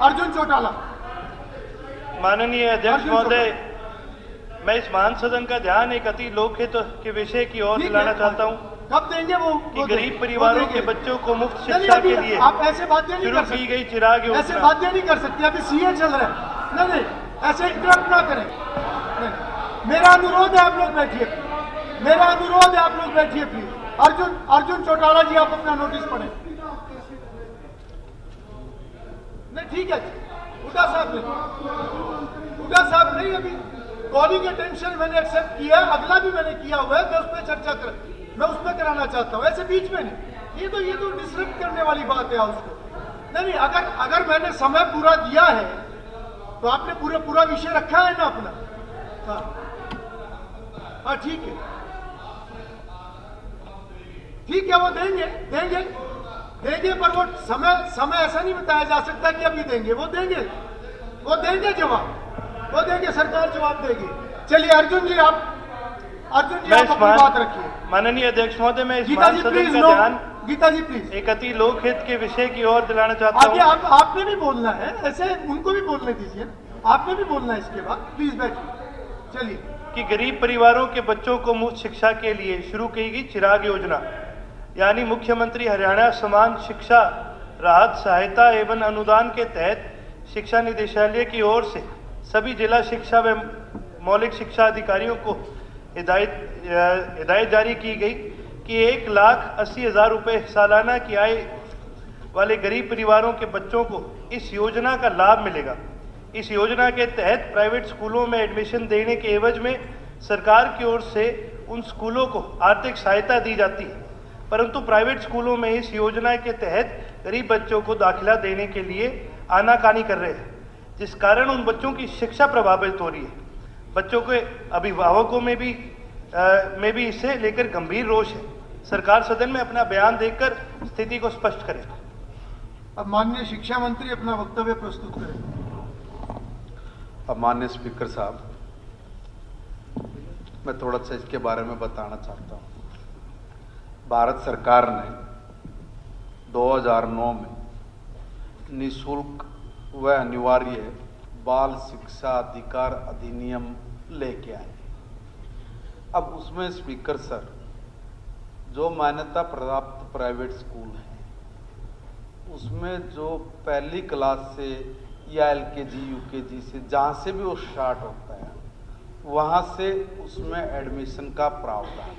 अर्जुन चौटाला। माननीय अध्यक्ष महोदय, मैं इस महान सदन का ध्यान एक अति लोकहित के विषय की ओर दिलाना चाहता हूं कब देंगे वो कि गरीब परिवारों के बच्चों को मुफ्त नहीं, शिक्षा अभी के लिए आप ऐसे बातें नहीं शुरू कर की सकते। गई चिराग ऐसे योजना। बातें नहीं कर सकते, अभी सीए चल रहा है। नहीं, ऐसे इंटरप्ट ना करें। नहीं, मेरा अनुरोध है आप लोग बैठिए, मेरा अनुरोध है आप लोग बैठिए प्लीज। अर्जुन चौटाला जी, आप अपना नोटिस पढ़ें। नहीं ठीक है, उदा साहब नहीं, अभी कॉलिंग अटेंशन मैंने एक्सेप्ट किया, अगला भी मैंने किया हुआ है, मैं उस पर चर्चा कर, मैं उसमें कराना चाहता हूं, ऐसे बीच में नहीं। ये तो डिस्टर्ब करने वाली बात है उसको। नहीं, अगर मैंने समय पूरा दिया है तो आपने पूरा विषय रखा है ना अपना। हाँ ठीक है, वो देंगे, पर वो समय ऐसा नहीं बताया जा सकता कि अभी देंगे। वो देंगे जवाब, सरकार जवाब देगी। चलिए अर्जुन जी आप अपनी बात रखिए। माननीय अध्यक्ष महोदय, मैं इस गीता महान जी सदन प्लीज, का ध्यान गीता जी प्लीज, एक अति लोकहित के विषय की ओर दिलाना चाहता आगे हूं। आपने भी बोलना है, ऐसे उनको भी बोलने दीजिए, आपने भी बोलना है इसके बाद। प्लीज बैठिए। चलिए। कि गरीब परिवारों के बच्चों को मुफ्त शिक्षा के लिए शुरू की गई चिराग योजना, यानी मुख्यमंत्री हरियाणा समान शिक्षा राहत सहायता एवं अनुदान के तहत शिक्षा निदेशालय की ओर से सभी जिला शिक्षा व मौलिक शिक्षा अधिकारियों को हिदायत जारी की गई कि 1,80,000 रुपये सालाना की आय वाले गरीब परिवारों के बच्चों को इस योजना का लाभ मिलेगा। इस योजना के तहत प्राइवेट स्कूलों में एडमिशन देने के एवज में सरकार की ओर से उन स्कूलों को आर्थिक सहायता दी जाती है, परंतु प्राइवेट स्कूलों में इस योजना के तहत गरीब बच्चों को दाखिला देने के लिए आनाकानी कर रहे हैं, जिस कारण उन बच्चों की शिक्षा प्रभावित हो रही है। बच्चों के अभिभावकों में भी इससे लेकर गंभीर रोष है। सरकार सदन में अपना बयान देकर स्थिति को स्पष्ट करे। अब माननीय शिक्षा मंत्री अपना वक्तव्य प्रस्तुत करें। अब माननीय स्पीकर साहब, मैं थोड़ा सा इसके बारे में बताना चाहता हूँ। भारत सरकार ने 2009 में निःशुल्क व अनिवार्य बाल शिक्षा अधिकार अधिनियम लेके आए। अब उसमें स्पीकर सर, जो मान्यता प्राप्त प्राइवेट स्कूल हैं उसमें जो पहली क्लास से या एलकेजी यूकेजी से जहाँ से भी वो स्टार्ट होता है वहाँ से उसमें एडमिशन का प्रावधान।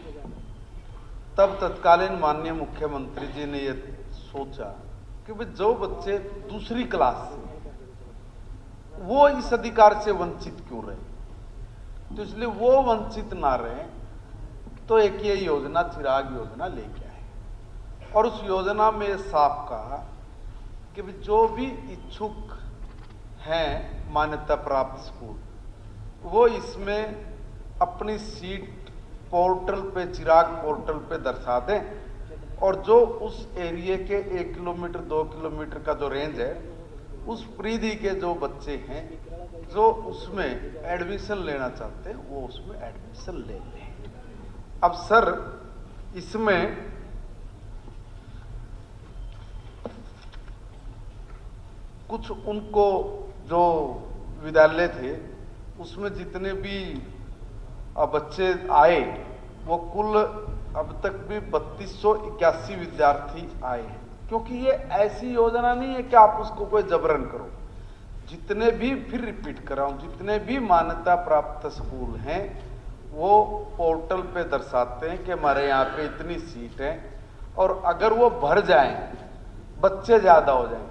तब तत्कालीन माननीय मुख्यमंत्री जी ने ये सोचा कि भाई जो बच्चे दूसरी क्लास से वो इस अधिकार से वंचित क्यों रहे, तो इसलिए वो वंचित ना रहे, तो एक ये योजना चिराग योजना लेके आए। और उस योजना में साफ कहा कि जो भी इच्छुक हैं मान्यता प्राप्त स्कूल, वो इसमें अपनी सीट पोर्टल पे, चिराग पोर्टल पे दर्शा दें, और जो उस एरिया के 1 किलोमीटर 2 किलोमीटर का जो रेंज है उस परिधि के जो बच्चे हैं जो उसमें एडमिशन लेना चाहते हैं वो उसमें एडमिशन ले लें। अब सर इसमें कुछ उनको जो विद्यालय थे उसमें जितने भी बच्चे आए वो कुल अब तक भी 3281 विद्यार्थी आए हैं, क्योंकि ये ऐसी योजना नहीं है कि आप उसको कोई जबरन करो। जितने भी, फिर रिपीट कर रहा हूं, जितने भी मान्यता प्राप्त स्कूल हैं वो पोर्टल पे दर्शाते हैं कि हमारे यहाँ पे इतनी सीट है, और अगर वो भर जाएं, बच्चे ज़्यादा हो जाएं,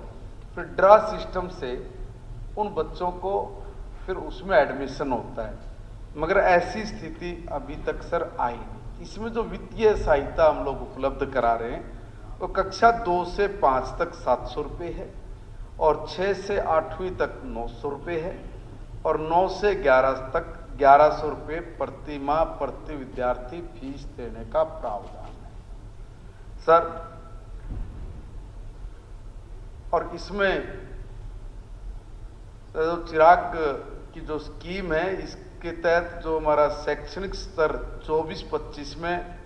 फिर ड्रा सिस्टम से उन बच्चों को फिर उसमें एडमिशन होता है। मगर ऐसी स्थिति अभी तक सर आई नहीं। इसमें जो वित्तीय सहायता हम लोग उपलब्ध करा रहे हैं वो कक्षा 2 से 5 तक 700 रुपये है, और 6 से 8वीं तक 900 रुपये है, और 9 से 11 तक 1100 रुपये प्रति माह प्रति विद्यार्थी फीस देने का प्रावधान है सर। और इसमें जो चिराग की जो स्कीम है, इसके तहत जो हमारा शैक्षणिक स्तर 24-25 में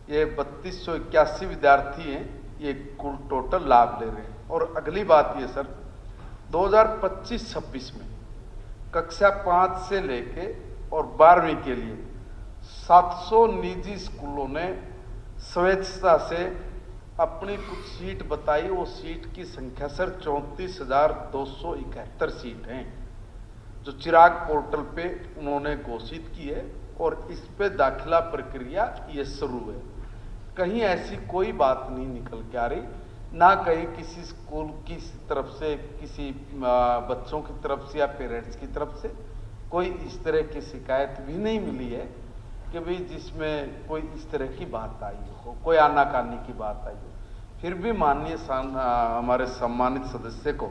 ये 3281 विद्यार्थी हैं, ये कुल टोटल लाभ ले रहे हैं। और अगली बात ये सर, 2025-26 में कक्षा 5 से लेके और 12वीं के लिए 700 निजी स्कूलों ने स्वेच्छा से अपनी कुछ सीट बताई। वो सीट की संख्या सर 34,271 सीट हैं, जो चिराग पोर्टल पे उन्होंने घोषित की है और इस पे दाखिला प्रक्रिया ये शुरू है। कहीं ऐसी कोई बात नहीं निकल के आ रही, ना कहीं किसी स्कूल की तरफ से, किसी बच्चों की तरफ से या पेरेंट्स की तरफ से कोई इस तरह की शिकायत भी नहीं मिली है कि भाई जिसमें कोई इस तरह की बात आई हो, कोई आनाकानी की बात आई हो। फिर भी माननीय हमारे सम्मानित सदस्य को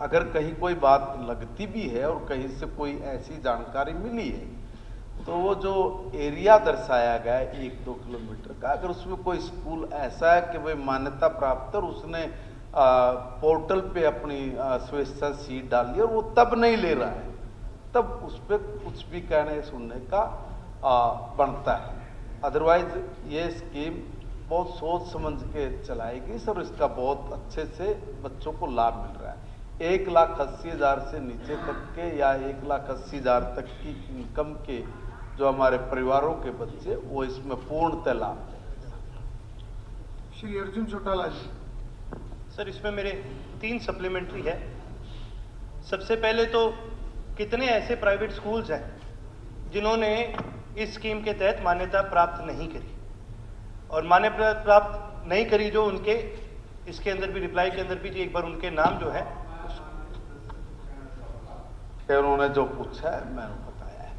अगर कहीं कोई बात लगती भी है और कहीं से कोई ऐसी जानकारी मिली है, तो वो जो एरिया दर्शाया गया है 1-2 किलोमीटर का, अगर उसमें कोई स्कूल ऐसा है कि भाई मान्यता प्राप्त और उसने पोर्टल पे अपनी स्वेच्छा सीट डाली और वो तब नहीं ले रहा है, तब उस पर कुछ भी कहने सुनने का बनता है। अदरवाइज ये स्कीम बहुत सोच समझ के चलाई गई सर, इसका बहुत अच्छे से बच्चों को लाभ मिल रहा है। 1,80,000 से नीचे तक के या 1,80,000 तक की इनकम के जो हमारे परिवारों के बच्चे, वो इसमें पूर्णतः लाभ लेंगे। श्री अर्जुन चौटाला जी। सर, इसमें मेरे 3 सप्लीमेंट्री है। सबसे पहले तो कितने ऐसे प्राइवेट स्कूल्स हैं जिन्होंने इस स्कीम के तहत मान्यता प्राप्त नहीं करी, और मान्यता प्राप्त नहीं करी जो उनके इसके अंदर भी रिप्लाई के अंदर भी जी एक बार उनके नाम जो है उन्होंने जो पूछा है मैंने बताया है।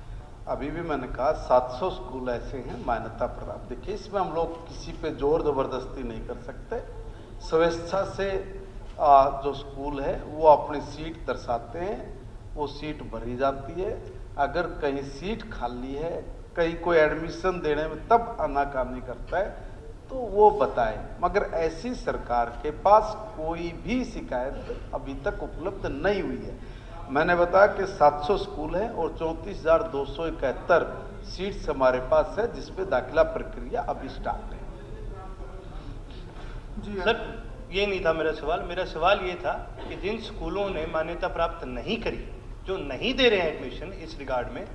अभी भी मैंने कहा 700 स्कूल ऐसे हैं मान्यता प्राप्त। देखिए, इसमें हम लोग किसी पे जोर जबरदस्ती नहीं कर सकते। स्वेच्छा से जो स्कूल है वो अपनी सीट दर्शाते हैं, वो सीट भरी जाती है। अगर कहीं सीट खाली है, कहीं कोई एडमिशन देने में तब आनाकानी करता है तो वो बताए, मगर ऐसी सरकार के पास कोई भी शिकायत अभी तक उपलब्ध नहीं हुई है। मैंने बताया कि 700 स्कूल हैं और 34,271 सीट्स हमारे पास है, जिसपे दाखिला प्रक्रिया अभी स्टार्ट है। जी सर, ये नहीं था मेरा सवाल। मेरा सवाल ये था कि जिन स्कूलों ने मान्यता प्राप्त नहीं करी, जो नहीं दे रहे हैं एडमिशन इस रिगार्ड में,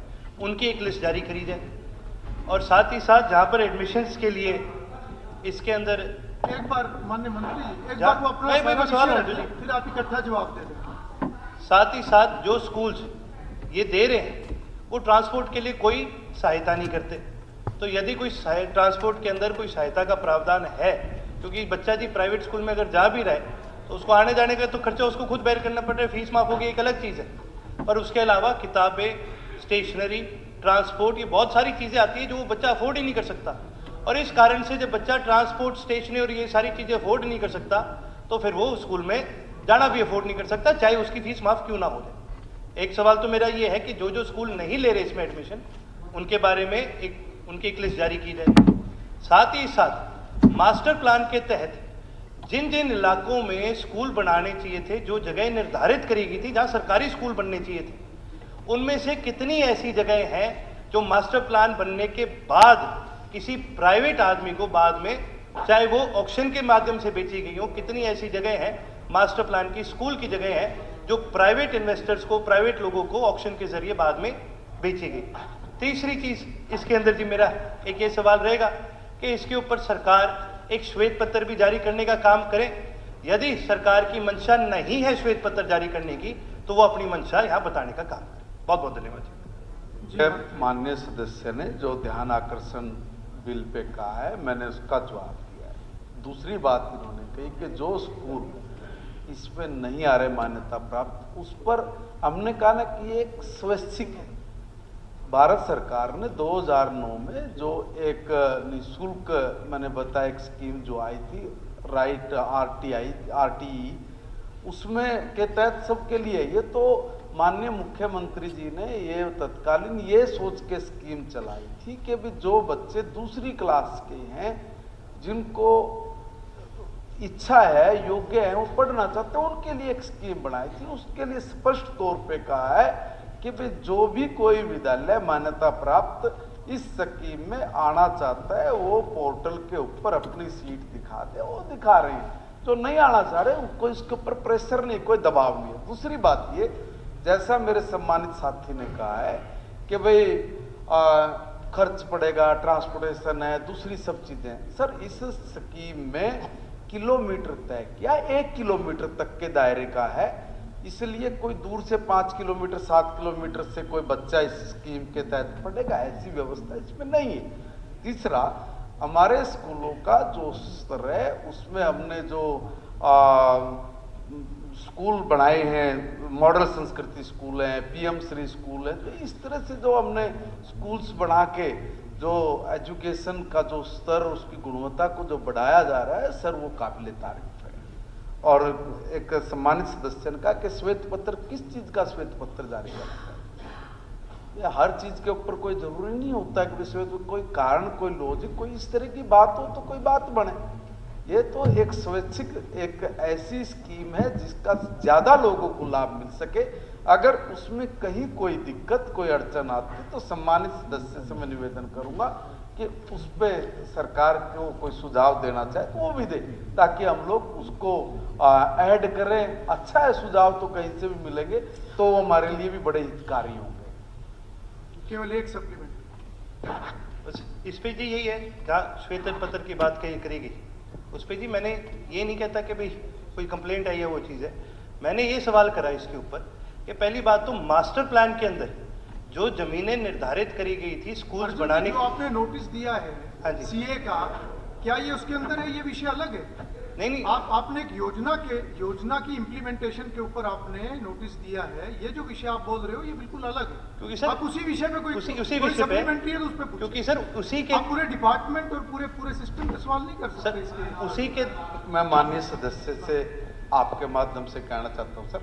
उनकी एक लिस्ट जारी करी जाए, और साथ ही साथ जहाँ पर एडमिशन्स के लिए इसके अंदर एक बार माननीय मंत्री एक जा- बार वो अपना नहीं, मैं सवाल विषय है, रखें, फिर आप इकट्ठा जवाब दे दें। साथ ही साथ जो स्कूल्स ये दे रहे हैं वो ट्रांसपोर्ट के लिए कोई सहायता नहीं करते। तो यदि कोई ट्रांसपोर्ट के अंदर कोई सहायता का प्रावधान है, क्योंकि बच्चा जी प्राइवेट स्कूल में अगर जा भी रहा है तो उसको आने जाने का तो खर्चा उसको खुद बेयर करना पड़ रहा है, फीस माफ होगी एक अलग चीज़ है, पर उसके अलावा किताबें, स्टेशनरी, ट्रांसपोर्ट, ये बहुत सारी चीज़ें आती है जो वो बच्चा अफोर्ड ही नहीं कर सकता। और इस कारण से जब बच्चा ट्रांसपोर्ट, स्टेशनरी और ये सारी चीज़ें अफोर्ड नहीं कर सकता, तो फिर वो स्कूल में जाना भी अफोर्ड नहीं कर सकता, चाहे उसकी फीस माफ क्यों ना हो जाए। एक सवाल तो मेरा ये है कि जो जो स्कूल नहीं ले रहे इसमें एडमिशन, उनके बारे में उनकी एक लिस्ट जारी की जाए। साथ ही साथ मास्टर प्लान के तहत जिन जिन इलाकों में स्कूल बनाने चाहिए थे, जो जगह निर्धारित करी गई थी जहाँ सरकारी स्कूल बनने चाहिए थे, उनमें से कितनी ऐसी जगह हैं जो मास्टर प्लान बनने के बाद किसी प्राइवेट आदमी को बाद में, चाहे वो ऑक्शन के माध्यम से बेची गई हो, कितनी ऐसी जगह है मास्टर प्लान की स्कूल की जगह है जो प्राइवेट इन्वेस्टर्स को, प्राइवेट लोगों को ऑक्शन के जरिए बाद में बेची गई। तीसरी चीज इसके अंदर जी मेरा एक ये सवाल रहेगा कि इसके ऊपर सरकार एक श्वेत पत्र भी जारी करने का काम करे। यदि सरकार की मंशा नहीं है श्वेत पत्र जारी करने की, तो वो अपनी मंशा यहाँ बताने का काम करे। बहुत बहुत धन्यवाद जी। माननीय सदस्य ने जो ध्यान आकर्षण बिल पे कहा है, मैंने उसका जवाब दिया है। दूसरी बात इन्होंने कही कि जो स्कूल इसमें नहीं आ रहे मान्यता प्राप्त, उस पर हमने कहा ना कि ये एक स्वैच्छिक है। भारत सरकार ने 2009 में जो एक निःशुल्क, मैंने बताया, एक स्कीम जो आई थी, राइट RTE, उसमें के तहत सबके लिए, ये तो माननीय मुख्यमंत्री जी ने ये तत्कालीन ये सोच के स्कीम चलाई थी कि भी जो बच्चे दूसरी क्लास के हैं, जिनको इच्छा है, योग्य है, वो पढ़ना चाहते हैं, उनके लिए एक स्कीम बनाई थी। उसके लिए स्पष्ट तौर पे कहा है कि भाई जो भी कोई विद्यालय मान्यता प्राप्त इस स्कीम में आना चाहता है, वो पोर्टल के ऊपर अपनी सीट दिखा दे। वो दिखा रहे हैं। जो नहीं आना चाह रहे कोई इसके ऊपर प्रेशर नहीं, कोई दबाव नहीं है। दूसरी बात ये, जैसा मेरे सम्मानित साथी ने कहा है कि भाई खर्च पड़ेगा, ट्रांसपोर्टेशन है, दूसरी सब चीजें। सर इस स्कीम में किलोमीटर तय किया, 1 किलोमीटर तक के दायरे का है, इसलिए कोई दूर से 5 किलोमीटर 7 किलोमीटर से कोई बच्चा इस स्कीम के तहत पढ़ेगा, ऐसी व्यवस्था इसमें नहीं है। तीसरा, हमारे स्कूलों का जो स्तर है उसमें हमने जो स्कूल बनाए हैं, मॉडल संस्कृति स्कूल हैं, पीएम श्री स्कूल है, तो इस तरह से जो हमने स्कूल्स बना के जो एजुकेशन का जो स्तर, उसकी गुणवत्ता को जो बढ़ाया जा रहा है सर, वो काबिल तारीफ है। और एक सम्मानित सदस्य ने कहा कि श्वेत पत्र, किस चीज का श्वेत पत्र जारी करना है? ये हर चीज के ऊपर कोई जरूरी नहीं होता है कि श्वेत, कोई कारण, कोई लॉजिक, कोई इस तरह की बात हो तो कोई बात बने। ये तो एक स्वैच्छिक एक ऐसी स्कीम है जिसका ज्यादा लोगों को लाभ मिल सके। अगर उसमें कहीं कोई दिक्कत, कोई अड़चन आती तो सम्मानित सदस्य से मैं निवेदन करूंगा कि उस पर सरकार को कोई सुझाव देना चाहे तो वो भी दे, ताकि हम लोग उसको ऐड करें। अच्छा है सुझाव तो कहीं से भी मिलेंगे तो वो हमारे लिए भी बड़े हितकारी होंगे। केवल एक सप्लीमेंट बस इस पे जी यही है, जहाँ श्वेत पत्र की बात कही करी गई उस पे जी मैंने ये नहीं कहता कि भाई कोई कंप्लेंट आई है वो चीज़ है। मैंने ये सवाल करा इसके ऊपर कि पहली बात तो मास्टर प्लान के अंदर जो जमीनें निर्धारित करी गई थी स्कूल्स बनाने जो आपने नोटिस दिया है हाँ जी, सीए का, क्या ये उसके अंदर है? ये विषय अलग है। नहीं आपने एक योजना की इम्प्लीमेंटेशन के ऊपर आपने नोटिस दिया है। ये जो विषय आप बोल रहे हो ये बिल्कुल अलग है, क्योंकि सर आप उसी विषय पे कोई उसी कोई विषय पे, सप्लीमेंट्री है तो उस पे पूछिए। क्योंकि सर उसी के आप पूरे डिपार्टमेंट और पूरे सिस्टम पे सवाल नहीं कर सकते सर इसके। उसी के मैं माननीय सदस्य से आपके माध्यम से कहना चाहता हूं सर,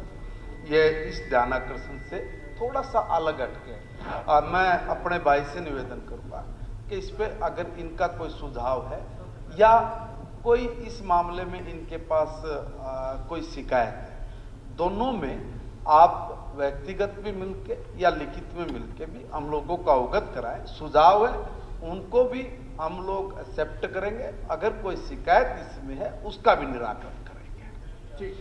ये इस ध्यानाकर्षण से थोड़ा सा अलग हटके है। मैं अपने भाई से निवेदन करूंगा कि इस पे अगर इनका कोई सुझाव है या कोई इस मामले में इनके पास कोई शिकायत है, दोनों में आप व्यक्तिगत भी मिलके या लिखित में मिलके भी हम लोगों को अवगत कराएं। सुझाव है उनको भी हम लोग एक्सेप्ट करेंगे, अगर कोई शिकायत इसमें है उसका भी निराकरण करेंगे। ठीक,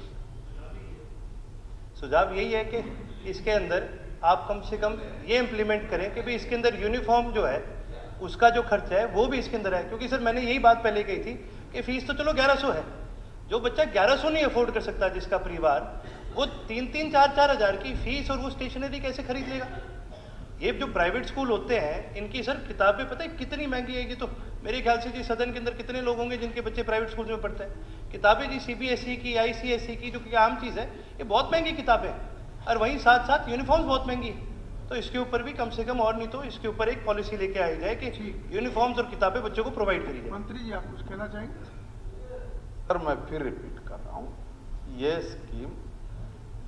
सुझाव यही है कि इसके अंदर आप कम से कम ये इम्प्लीमेंट करें कि भाई इसके अंदर यूनिफॉर्म जो है उसका जो खर्चा है वो भी इसके अंदर है। क्योंकि सर मैंने यही बात पहले कही थी कि फीस तो चलो 1100 है, जो बच्चा 1100 नहीं अफोर्ड कर सकता जिसका परिवार, वो 3-3, 4-4 हज़ार की फीस और वो स्टेशनरी कैसे खरीद लेगा? ये जो प्राइवेट स्कूल होते हैं इनकी सर किताबें पता है कितनी महंगी है। ये तो मेरे ख्याल से जी सदन के अंदर कितने लोग होंगे जिनके बच्चे प्राइवेट स्कूल में पढ़ते हैं। किताबें जी सीबीएसई की, आईसीएसई की, जो कि आम चीज़ है, ये बहुत महंगी किताबें हैं, और वहीं साथ साथ यूनिफॉर्म्स बहुत महंगी है। तो इसके ऊपर भी कम से कम, और नहीं तो इसके ऊपर एक पॉलिसी लेके आई जाए कि यूनिफॉर्म्स और किताबें बच्चों को प्रोवाइड करी जाए। मंत्री जी आप कुछ कहना चाहेंगे? सर मैं फिर रिपीट कर रहा हूँ, ये स्कीम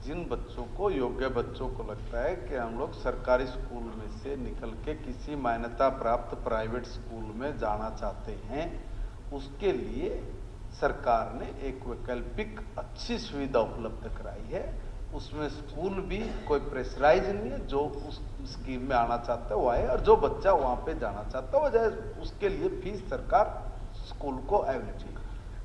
जिन बच्चों को, योग्य बच्चों को लगता है कि हम लोग सरकारी स्कूल में से निकल के किसी मान्यता प्राप्त प्राइवेट स्कूल में जाना चाहते हैं, उसके लिए सरकार ने एक वैकल्पिक अच्छी सुविधा उपलब्ध कराई है। उसमें स्कूल भी कोई प्रेशराइज नहीं है, जो उस स्कीम में आना चाहता है वो आए, और जो बच्चा वहाँ पे जाना चाहता है वो जाए। उसके लिए फीस सरकार स्कूल को अवेलेबल